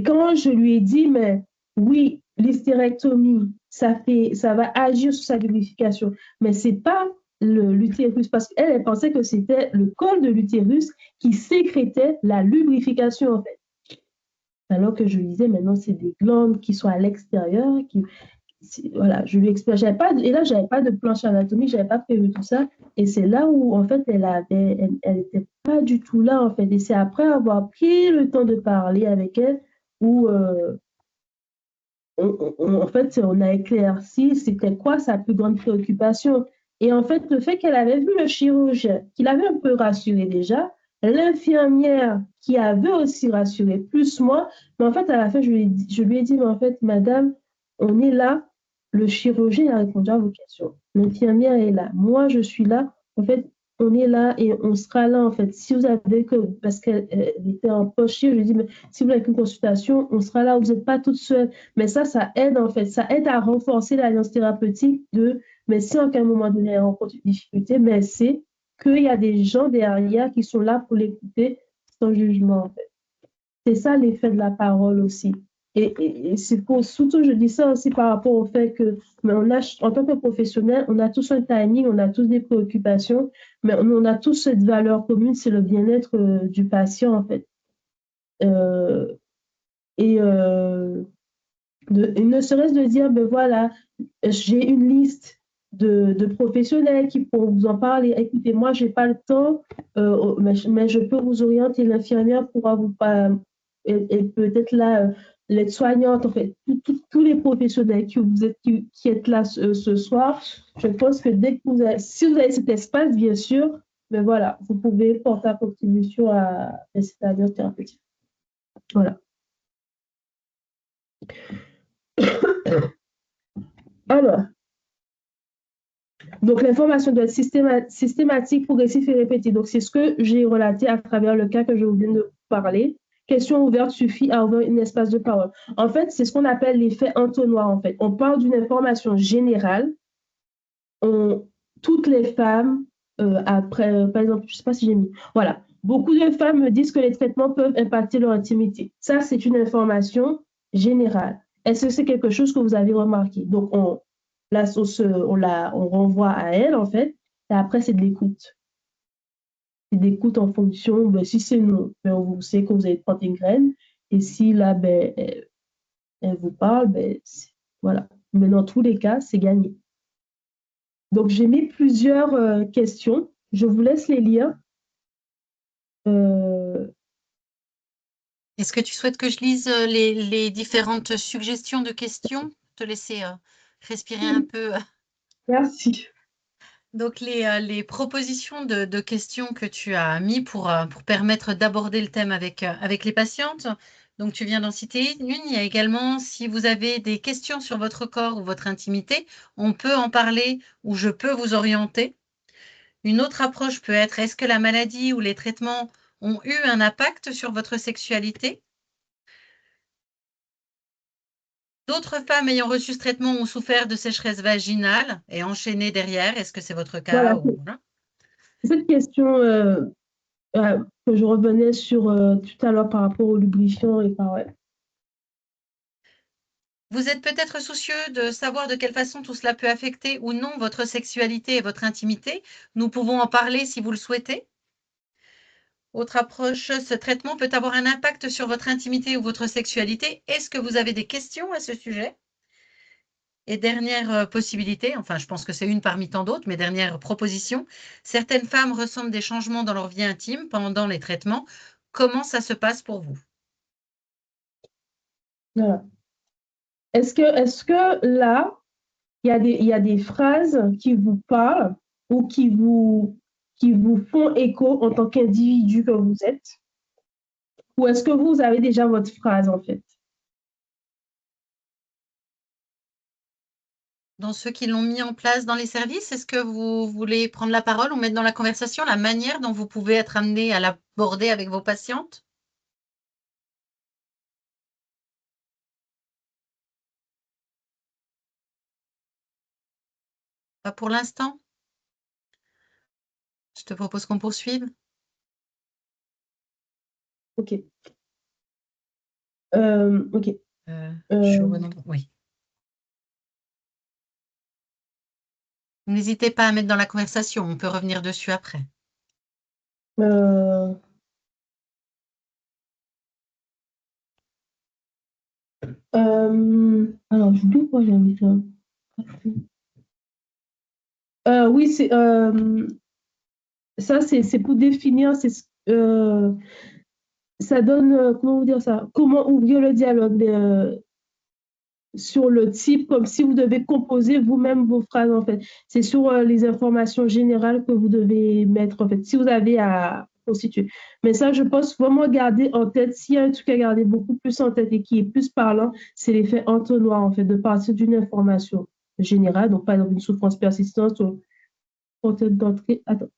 quand je lui ai dit, mais oui, l'hystérectomie, ça va agir sur sa lubrification, mais c'est pas l'utérus, parce qu'elle elle pensait que c'était le col de l'utérus qui sécrétait la lubrification, en fait. Alors que je lui disais, maintenant, c'est des glandes qui sont à l'extérieur, voilà, je lui explique, et là, j'avais pas de planche anatomique, j'avais pas prévu tout ça, et c'est là où, en fait, elle était pas du tout là, en fait, et c'est après avoir pris le temps de parler avec elle où, en fait, on a éclairci c'était quoi sa plus grande préoccupation. Et en fait, le fait qu'elle avait vu le chirurgien, qu'il avait un peu rassuré déjà, l'infirmière qui avait aussi rassuré, plus moi, mais en fait, à la fin, je lui ai dit, mais en fait, madame, on est là, le chirurgien a répondu à vos questions. L'infirmière est là. Moi, je suis là. En fait, on est là et on sera là, en fait. Si vous avez que, parce qu'elle était en poche, je lui ai dit, mais si vous avez qu'une consultation, on sera là, vous n'êtes pas toute seule. Mais ça aide, en fait. Ça aide à renforcer l'alliance thérapeutique mais si en un moment donné, elle rencontre une difficulté, mais c'est qu'il y a des gens derrière qui sont là pour l'écouter sans jugement, en fait. C'est ça l'effet de la parole aussi. Et c'est pour, surtout, je dis ça aussi par rapport au fait que, mais en tant que professionnel, on a tous un timing, on a tous des préoccupations, mais on a tous cette valeur commune, c'est le bien-être du patient, en fait. Et ne serait-ce de dire, ben voilà, j'ai une liste de professionnels qui pourront vous en parler. Écoutez, moi, je n'ai pas le temps, mais je peux vous orienter. L'infirmière pourra vous et peut-être là, l'aide-soignante, en fait, tous les professionnels qui êtes là ce soir. Je pense que dès que si vous avez cet espace, bien sûr, mais voilà, vous pouvez porter la contribution à cette alliance thérapeutique. Voilà. Alors, donc l'information doit être systématique, progressive et répétée. Donc c'est ce que j'ai relaté à travers le cas que je viens de parler. Question ouverte suffit à ouvrir un espace de parole. En fait, c'est ce qu'on appelle l'effet entonnoir. En fait, on parle d'une information générale. Toutes les femmes, après, par exemple, je ne sais pas si j'ai mis, voilà. Beaucoup de femmes me disent que les traitements peuvent impacter leur intimité. Ça, c'est une information générale. Est-ce que c'est quelque chose que vous avez remarqué? Donc, on renvoie à elle, en fait, et après, c'est de l'écoute. C'est de l'écoute en fonction, ben, si c'est non, ben, on sait que vous allez prendre une graine, et si là, ben, elle vous parle, ben, voilà. Mais dans tous les cas, c'est gagné. Donc, j'ai mis plusieurs questions. Je vous laisse les lire. Est-ce que tu souhaites que je lise les différentes suggestions de questions? Te laisser respirer un peu. Merci. Donc, les propositions de questions que tu as mis pour permettre d'aborder le thème avec les patientes. Donc, tu viens d'en citer une. Il y a également, si vous avez des questions sur votre corps ou votre intimité, on peut en parler ou je peux vous orienter. Une autre approche peut être, est-ce que la maladie ou les traitements ont eu un impact sur votre sexualité? D'autres femmes ayant reçu ce traitement ont souffert de sécheresse vaginale et enchaîné derrière. Est-ce que c'est votre cas? Voilà, cette question que je revenais sur tout à l'heure par rapport au lubrifiant et par ouais. Vous êtes peut-être soucieux de savoir de quelle façon tout cela peut affecter ou non votre sexualité et votre intimité. Nous pouvons en parler si vous le souhaitez. Autre approche, ce traitement peut avoir un impact sur votre intimité ou votre sexualité. Est-ce que vous avez des questions à ce sujet? Et dernière possibilité, enfin je pense que c'est une parmi tant d'autres, mais dernière proposition, certaines femmes ressentent des changements dans leur vie intime pendant les traitements. Comment ça se passe pour vous? Voilà. Est-ce que là, il y a des phrases qui vous parlent ou qui vous font écho en tant qu'individu que vous êtes? Ou est-ce que vous avez déjà votre phrase, en fait? Dans ceux qui l'ont mis en place dans les services, est-ce que vous voulez prendre la parole ou mettre dans la conversation la manière dont vous pouvez être amené à l'aborder avec vos patientes? Pas pour l'instant? Je te propose qu'on poursuive. OK. OK. Oui. N'hésitez pas à mettre dans la conversation, on peut revenir dessus après. Alors, j'oublie pourquoi j'ai mis ça. Oui, ça, c'est pour définir, ça donne, comment vous dire ça? Comment ouvrir le dialogue? sur le type, comme si vous devez composer vous-même vos phrases, en fait. C'est sur les informations générales que vous devez mettre, en fait, si vous avez à constituer. Mais ça, je pense vraiment garder en tête, s'il y a un truc à garder beaucoup plus en tête et qui est plus parlant, c'est l'effet entonnoir, en fait, de partir d'une information générale, donc par exemple une souffrance persistante ou contexte d'entrée. Attends.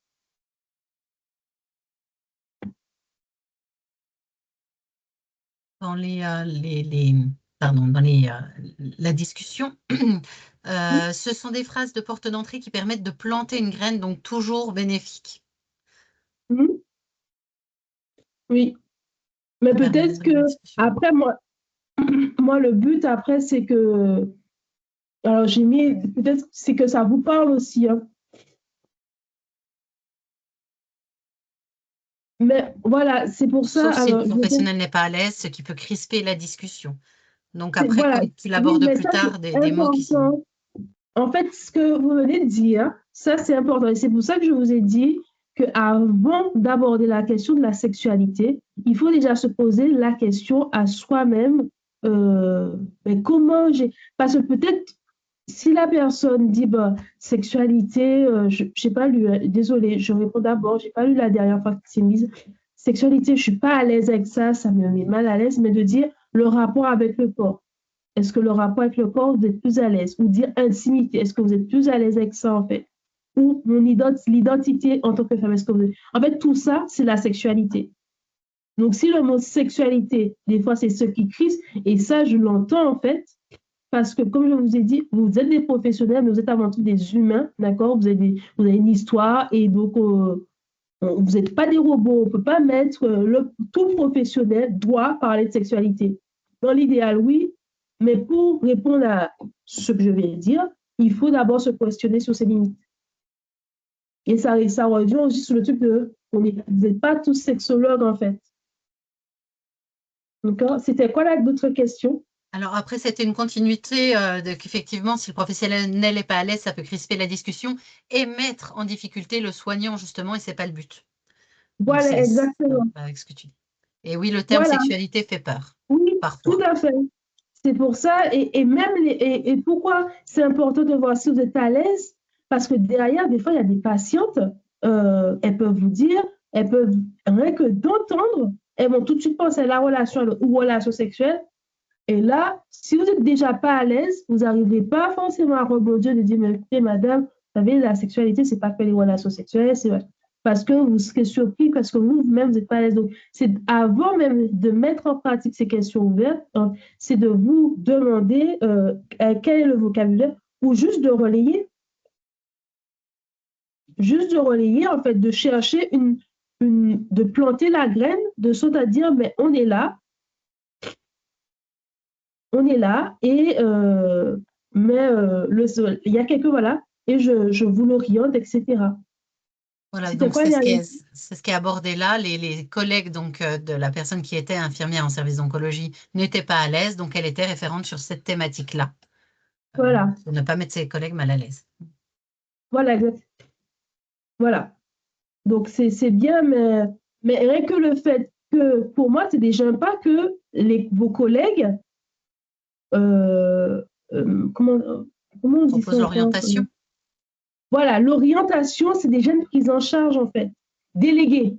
Dans la discussion, ce sont des phrases de porte d'entrée qui permettent de planter une graine, donc toujours bénéfique. Oui, mais peut-être que après moi le but après c'est que alors j'ai mis peut-être c'est que ça vous parle aussi, hein. Mais voilà, c'est pour ça. Sauf si Alors, le professionnel n'est pas à l'aise, ce qui peut crisper la discussion. Donc après, voilà, comme tu oui, l'abordes mais plus ça tard, c'est des mots qui sont... important. En fait, ce que vous venez de dire, ça c'est important. Et c'est pour ça que je vous ai dit qu'avant d'aborder la question de la sexualité, il faut déjà se poser la question à soi-même, mais comment j'ai... Parce que peut-être, si la personne dit, bah, sexualité, je n'ai pas lu, désolé, je réponds d'abord, je n'ai pas lu la dernière fois que c'est mise. Sexualité, je ne suis pas à l'aise avec ça me met mal à l'aise, mais de dire le rapport avec le corps. Est-ce que le rapport avec le corps, vous êtes plus à l'aise? Ou dire intimité, est-ce que vous êtes plus à l'aise avec ça, en fait? Ou l'identité en tant que femme, est-ce que vous êtes... En fait, tout ça, c'est la sexualité. Donc, si le mot sexualité, des fois, c'est ce qui crispe, et ça, je l'entends, en fait, parce que, comme je vous ai dit, vous êtes des professionnels, mais vous êtes avant tout des humains, d'accord? Vous avez une histoire, et donc, vous n'êtes pas des robots. On ne peut pas mettre... tout professionnel doit parler de sexualité. Dans l'idéal, oui, mais pour répondre à ce que je viens de dire, il faut d'abord se questionner sur ses limites. Et ça revient aussi sur le truc de, vous n'êtes pas tous sexologues, en fait. D'accord? C'était quoi d'autres questions? Alors après, c'était une continuité qu'effectivement, si le professionnel n'est pas à l'aise, ça peut crisper la discussion et mettre en difficulté le soignant, justement, et ce n'est pas le but. Voilà, exactement. Avec ce que tu dis. Et oui, le terme Voilà. sexualité fait peur. Oui, parfois. Tout à fait. C'est pour ça, et même, et pourquoi c'est important de voir si vous êtes à l'aise, parce que derrière, des fois, il y a des patientes, elles peuvent vous dire, elles peuvent, rien que d'entendre, elles vont tout de suite penser à la relation ou relation sexuelle. Et là, si vous n'êtes déjà pas à l'aise, vous n'arrivez pas forcément à rebondir de dire, mais écoutez, madame, vous savez, la sexualité, c'est pas que les relations sexuelles, c'est parce que vous serez surpris, parce que vous-même, vous n'êtes pas à l'aise. Donc, c'est avant même de mettre en pratique ces questions ouvertes, hein, c'est de vous demander quel est le vocabulaire ou juste de relayer. Juste de relayer, en fait, de chercher de planter la graine, de sorte à dire, mais on est là, et mais il y a quelques voilà et je vous l'oriente, etc. Voilà, donc c'est ce qui est abordé là. Les collègues donc de la personne qui était infirmière en service d'oncologie n'étaient pas à l'aise, donc elle était référente sur cette thématique-là. Voilà. Pour ne pas mettre ses collègues mal à l'aise. Voilà, exact. Voilà. Donc c'est bien, mais rien que le fait que pour moi, c'est déjà pas que vos collègues comment on dit ça l'orientation. Voilà, l'orientation, c'est déjà une prise en charge, en fait. Déléguer.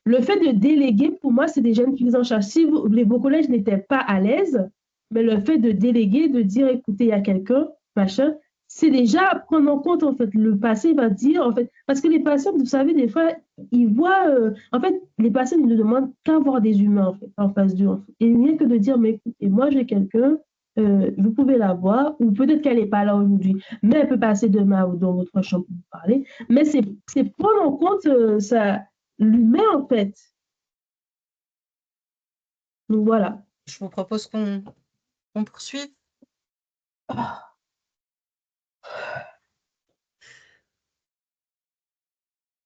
Le fait de déléguer, pour moi, c'est déjà une prise en charge. Si vos collègues n'étaient pas à l'aise, mais le fait de déléguer, de dire, écoutez, il y a quelqu'un, machin, c'est déjà à prendre en compte, en fait. Le patient va dire, en fait, parce que les patients, vous savez, des fois, ils voient, en fait, les patients, ils ne demandent qu'à voir des humains, en fait, en face d'eux. En fait. Et rien que de dire, mais écoutez, moi, j'ai quelqu'un, vous pouvez la voir, ou peut-être qu'elle n'est pas là aujourd'hui, mais elle peut passer demain ou dans votre chambre pour vous parler. Mais c'est prendre en compte l'humain, en fait. Donc voilà. Je vous propose qu'on poursuive. Je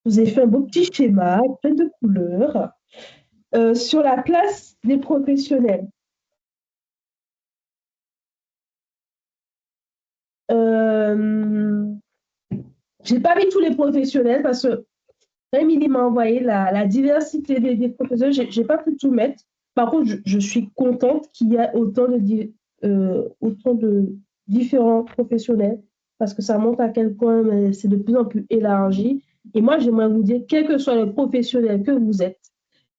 vous ai fait un beau petit schéma, plein de couleurs, sur la place des professionnels. J'ai pas mis tous les professionnels parce que Émilie m'a envoyé la diversité des professionnels. J'ai pas pu tout mettre. Par contre, je suis contente qu'il y ait autant autant de différents professionnels, parce que ça montre à quel point c'est de plus en plus élargi. Et moi, j'aimerais vous dire, quel que soit le professionnel que vous êtes,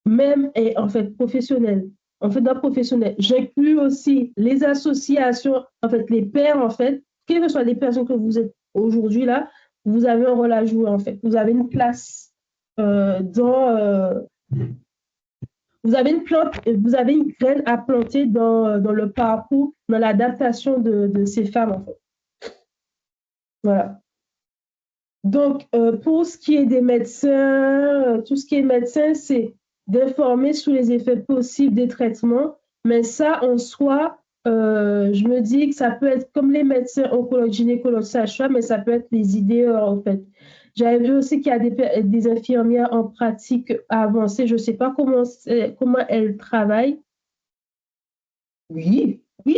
même et en fait professionnel, en fait d'un professionnel, j'inclus aussi les associations, en fait les pairs, en fait, quelles que soient les personnes que vous êtes aujourd'hui là, vous avez un rôle à jouer en fait. Vous avez une place dans vous avez une plante, vous avez une graine à planter dans le parcours, dans l'adaptation de ces femmes en fait. Voilà. Donc, pour ce qui est des médecins, tout ce qui est médecin, c'est d'informer sur les effets possibles des traitements. Mais ça, en soi, je me dis que ça peut être comme les médecins oncologues, gynécologues, sages-femmes, mais ça peut être les idéaux, en fait. J'avais vu aussi qu'il y a des infirmières en pratique avancée. Je ne sais pas comment elles travaillent. Oui, oui,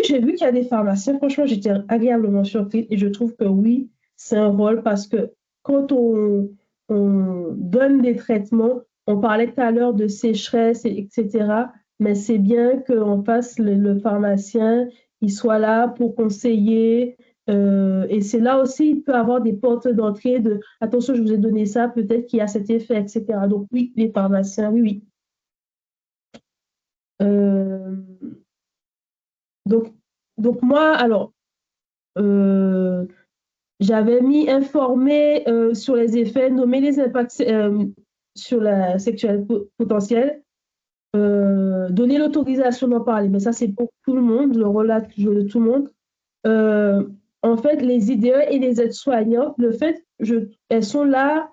j'ai vu qu'il y a des pharmaciens. Franchement, j'étais agréablement surprise et je trouve que oui, c'est un rôle parce que quand on donne des traitements, on parlait tout à l'heure de sécheresse, etc. Mais c'est bien qu'on fasse le pharmacien, il soit là pour conseiller. Et c'est là aussi, il peut avoir des portes d'entrée de attention, je vous ai donné ça, peut-être qu'il y a cet effet, etc. Donc oui, les pharmaciens, oui, oui. Euh, donc moi, alors, j'avais mis informer sur les effets, nommer les impacts sur la sexualité potentielle, donner l'autorisation d'en parler. Mais ça, c'est pour tout le monde, le rôle de tout le monde. En fait, les IDE et les aides-soignants, le fait, elles sont là.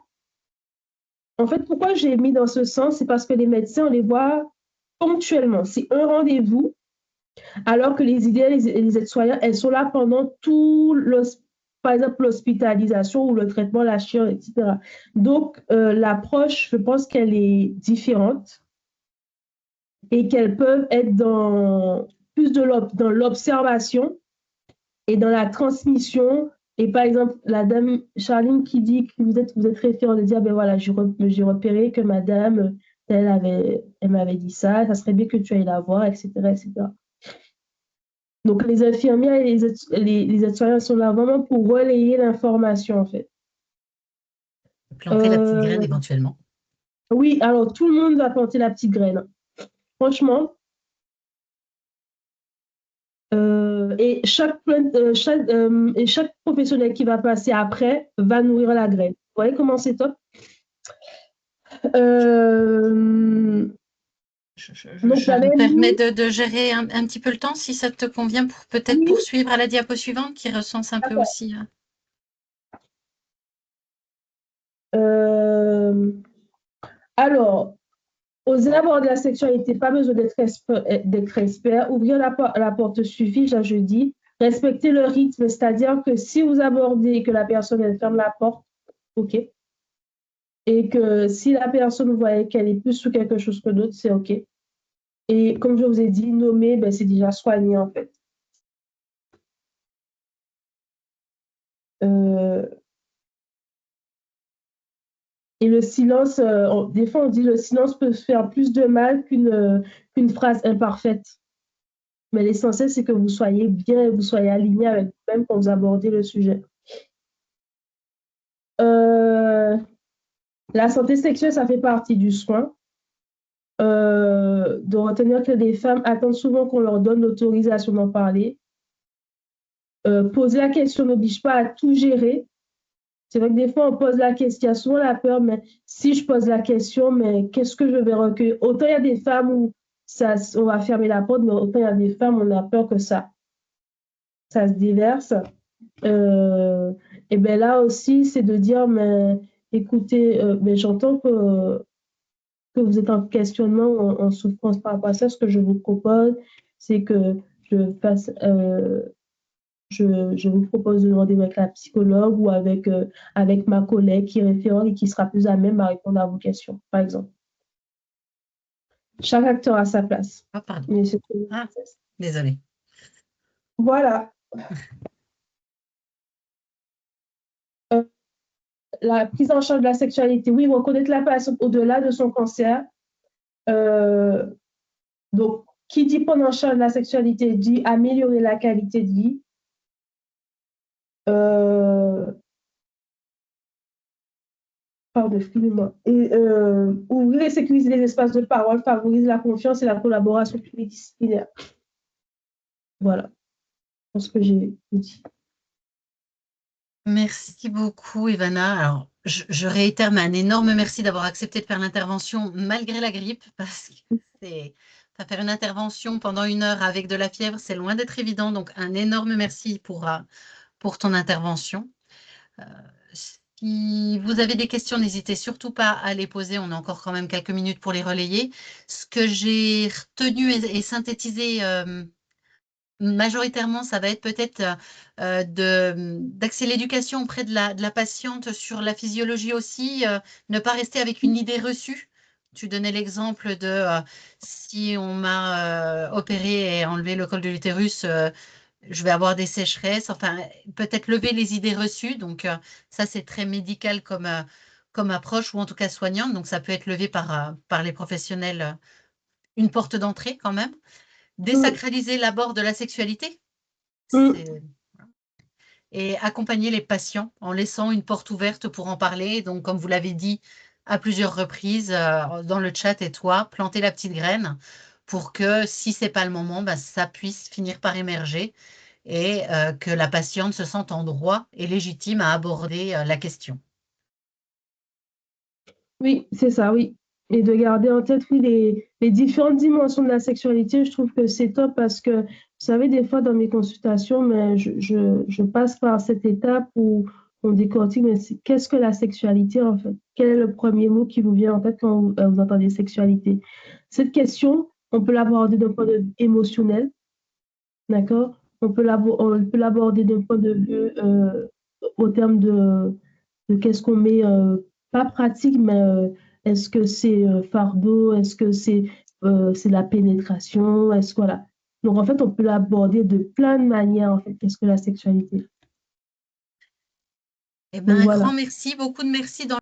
En fait, pourquoi j'ai mis dans ce sens, c'est parce que les médecins, on les voit ponctuellement. C'est un rendez-vous, alors que les IDE et les aides-soignants, elles sont là pendant tout par exemple, l'hospitalisation ou le traitement, la chirurgie, etc. Donc, l'approche, je pense qu'elle est différente et qu'elles peuvent être plus dans l'observation et dans la transmission. Et par exemple, la dame Charline qui dit que vous êtes référent, de dire, ben voilà, j'ai repéré que madame, elle m'avait dit ça, ça serait bien que tu ailles la voir, etc., etc. Donc, les infirmières et les aides-soignants sont là vraiment pour relayer l'information, en fait. Planter la petite graine éventuellement. Oui, alors tout le monde va planter la petite graine. Franchement. Et chaque professionnel qui va passer après va nourrir la graine. Vous voyez comment c'est top? Je me permets de gérer un petit peu le temps, si ça te convient, pour peut-être poursuivre à la diapo suivante qui recense un peu aussi. Alors, oser aborder la sexualité, pas besoin d'être expert. Ouvrir la porte suffit, là je dis. Respecter le rythme, c'est-à-dire que si vous abordez et que la personne elle ferme la porte, OK. Et que si la personne, vous voyez qu'elle est plus sur quelque chose que d'autre, c'est OK. Et comme je vous ai dit, nommer, ben, c'est déjà soigné en fait. Et le silence, des fois on dit le silence peut faire plus de mal qu'une phrase imparfaite. Mais l'essentiel, c'est que vous soyez bien et vous soyez aligné avec vous-même quand vous abordez le sujet. La santé sexuelle, ça fait partie du soin. De retenir que les femmes attendent souvent qu'on leur donne l'autorisation d'en parler. Poser la question n'oblige pas à tout gérer. C'est vrai que des fois, on pose la question, il y a souvent la peur, mais si je pose la question, mais qu'est-ce que je vais recueillir? Autant il y a des femmes où on va fermer la porte, mais autant il y a des femmes où on a peur que ça se déverse. Et bien là aussi, c'est de dire, mais écoutez, mais j'entends que vous êtes en questionnement, en souffrance par rapport à ça. Ce que je vous propose, c'est que je fasse... je vous propose de rendez-vous avec la psychologue ou avec ma collègue qui est référente et qui sera plus à même à répondre à vos questions, par exemple. Chaque acteur a sa place. Ah, pardon. Désolée. Voilà. La prise en charge de la sexualité. Oui, reconnaître la personne au-delà de son cancer. Donc, qui dit prendre en charge la sexualité dit améliorer la qualité de vie. Pardon, excusez-moi. Et ouvrir et sécuriser les espaces de parole favorise la confiance et la collaboration pluridisciplinaire. Voilà, c'est ce que j'ai dit. Merci beaucoup, Ivana. Alors, je réitère un énorme merci d'avoir accepté de faire l'intervention malgré la grippe, parce que faire une intervention pendant 1 heure avec de la fièvre, c'est loin d'être évident. Donc, un énorme merci pour ton intervention. Si vous avez des questions, n'hésitez surtout pas à les poser. On a encore quand même quelques minutes pour les relayer. Ce que j'ai retenu et synthétisé majoritairement, ça va être peut-être d'axer l'éducation auprès de la patiente sur la physiologie aussi, ne pas rester avec une idée reçue. Tu donnais l'exemple de si on m'a opéré et enlevé le col de l'utérus, je vais avoir des sécheresses. Enfin, peut-être lever les idées reçues. Donc, ça, c'est très médical comme approche, ou en tout cas soignante. Donc, ça peut être levé par les professionnels, une porte d'entrée quand même. Désacraliser l'abord de la sexualité. Et accompagner les patients en laissant une porte ouverte pour en parler. Donc, comme vous l'avez dit à plusieurs reprises dans le chat et toi, planter la petite graine pour que si ce n'est pas le moment, ça puisse finir par émerger et que la patiente se sente en droit et légitime à aborder la question. Oui, c'est ça, oui. Et de garder en tête, oui, les différentes dimensions de la sexualité, je trouve que c'est top parce que, vous savez, des fois dans mes consultations, mais je passe par cette étape où on décortique, mais qu'est-ce que la sexualité en fait? Quel est le premier mot qui vous vient en tête quand vous entendez sexualité? Cette question, on peut l'aborder d'un point de vue émotionnel, d'accord? On peut l'aborder d'un point de vue au terme de qu'est-ce qu'on met, pas pratique, mais est-ce que c'est fardeau, est-ce que c'est la pénétration, est-ce que voilà. Donc en fait, on peut l'aborder de plein de manières, en fait, qu'est-ce que la sexualité. Eh bien, Donc, un voilà. grand merci, beaucoup de merci dans